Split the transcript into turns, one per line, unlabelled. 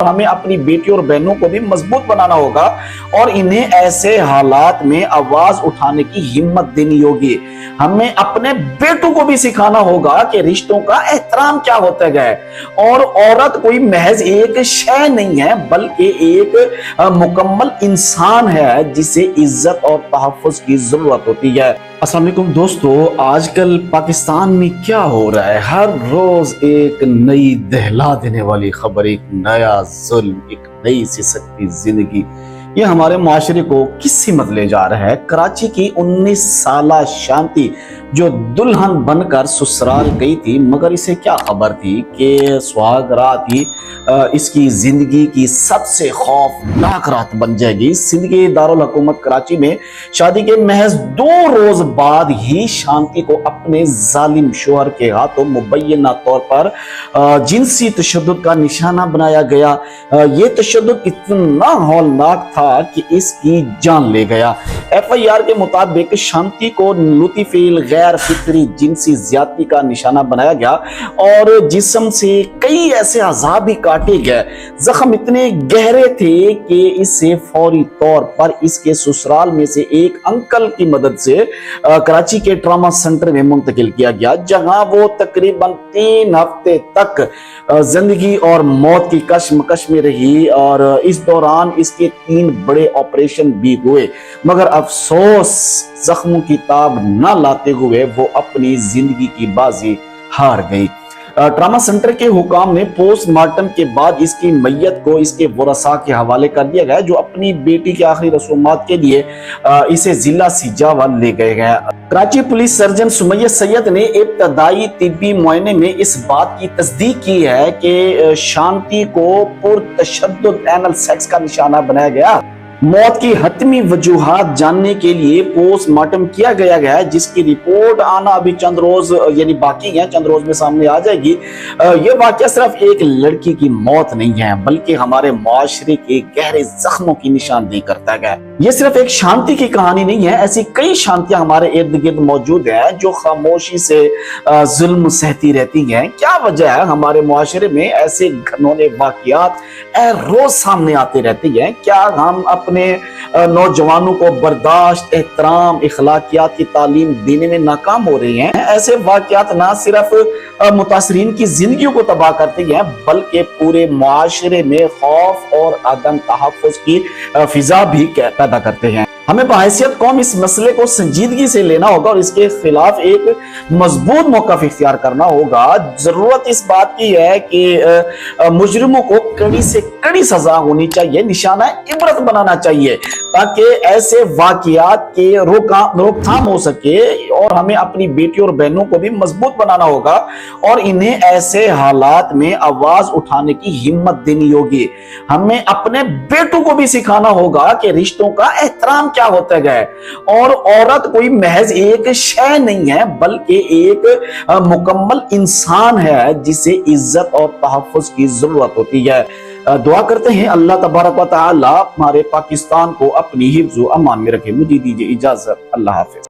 हमें अपनी बेटी और बहनों को भी मजबूत बनाना होगा और इन्हें ऐसे हालात में आवाज उठाने की हिम्मत देनी होगी। हमें अपने बेटों को भी सिखाना होगा कि रिश्तों का एहतराम क्या होता है और औरत कोई महज एक शय नहीं है बल्कि एक मुकम्मल इंसान है जिसे इज्जत और तहफ़्फ़ुज़ की जरूरत होती है। अस्सलाम वालेकुम दोस्तों, आजकल पाकिस्तान में क्या हो रहा है? हर रोज एक नई दहला देने वाली खबर, एक नया जुल्म, एक नई सी सख्ती जिंदगी, ये हमारे माशरे को किस सिमत ले जा रहा है। कराची की 19 साला शांति जो दुल्हन बनकर ससुराल गई थी, मगर इसे क्या खबर थी कि सुहाग रात ही इसकी जिंदगी की सबसे खौफनाक रात बन जाएगी। सिंदगी दारुल हुकूमत कराची में शादी के महज 2 रोज बाद ही शांति को अपने जालिम शोहर के हाथों मुबैना तौर पर जिनसी तशद्दुद का निशाना बनाया गया। ये तशद्दुद इतना हौलनाक था कि इसकी जान ले गया। FIR के मुताबिक शांति को लुतिफिल गैर फितरी जिनसी ज्यादती का निशाना बनाया गया और जिस्म से कई ऐसे अज़ाब भी काटे गए। जख्म इतने गहरे थे कि इसे फौरी तौर पर इसके ससुराल में से एक अंकल की मदद से कराची के ट्रामा सेंटर में मुंतकिल किया गया, जहां वो तकरीबन 3 हफ्ते तक जिंदगी और मौत की कशमकश में रही और इस दौरान इसके 3 बड़े ऑपरेशन भी हुए, मगर अफसोस जख्मों की ताब न लाते हुए वो अपनी जिंदगी की बाजी हार गई। ट्रामा सेंटर के हुकाम ने पोस्टमार्टम के बाद इसकी मैयत को इसके वरसा के हवाले कर दिया गया, जो अपनी बेटी की आखिरी रसूमात के लिए इसे जिला सिजावा ले गए गए। कराची पुलिस सर्जन सुमैया सैयद ने इब्तदाई तिब्बी मुआयने में इस बात की तस्दीक की है कि शांति को पुरतशद्दुद एनल सेक्स का निशाना बनाया गया। मौत की हतमी वजूहात जानने के लिए पोस्टमार्टम किया गया है, जिसकी रिपोर्ट आना अभी चंद रोज यानी बाकी है, चंद रोज में सामने आ जाएगी। यह वाकया सिर्फ एक लड़की की मौत नहीं है बल्कि हमारे माशरे के गहरे जख्मों की निशानदेही करता है। यह सिर्फ एक शांति की कहानी नहीं है, ऐसी कई शांतियां हमारे इर्द गिर्द मौजूद हैं जो खामोशी से जुल्म सहती रहती हैं। क्या वजह है हमारे माशरे में ऐसे घिनौने वाकयात रोज सामने आते रहते हैं? क्या हम अपने नौजवानों को बर्दाश्त, एहतराम, इखलाकियात की तालीम देने में नाकाम हो रहे हैं? ऐसे वाकयात ना सिर्फ मुतासरीन की जिंदगियों को तबाह करते हैं बल्कि पूरे मुआशरे में खौफ और अदम तहफ़्फ़ुज़ की फिजा भी पैदा करते हैं। हमें बहैसियत कौम इस मसले को संजीदगी से लेना होगा और इसके खिलाफ एक मजबूत मौक़िफ़ इख्तियार करना होगा। जरूरत इस बात की है कि मुजरिमों को कड़ी से कड़ी सजा होनी चाहिए, निशाना इबरत बनाना चाहिए ताकि ऐसे वाकयात के रोकथाम हो सके और हमें अपनी बेटी और बहनों को भी मजबूत बनाना होगा और इन्हें ऐसे हालात में आवाज उठाने की हिम्मत देनी होगी। हमें अपने बेटों को भी सिखाना होगा कि रिश्तों का एहतराम क्या होता है और औरत कोई महज एक शय नहीं है बल्कि एक मुकम्मल इंसान है जिसे इज्जत और तहफ़्फ़ुज़ की जरूरत होती है। दुआ करते हैं अल्लाह तबारक व तआला हमारे पाकिस्तान को अपनी हिफ्ज़ व अमान में रखे। मुझे दीजिए इजाजत। अल्लाह हाफ़िज़।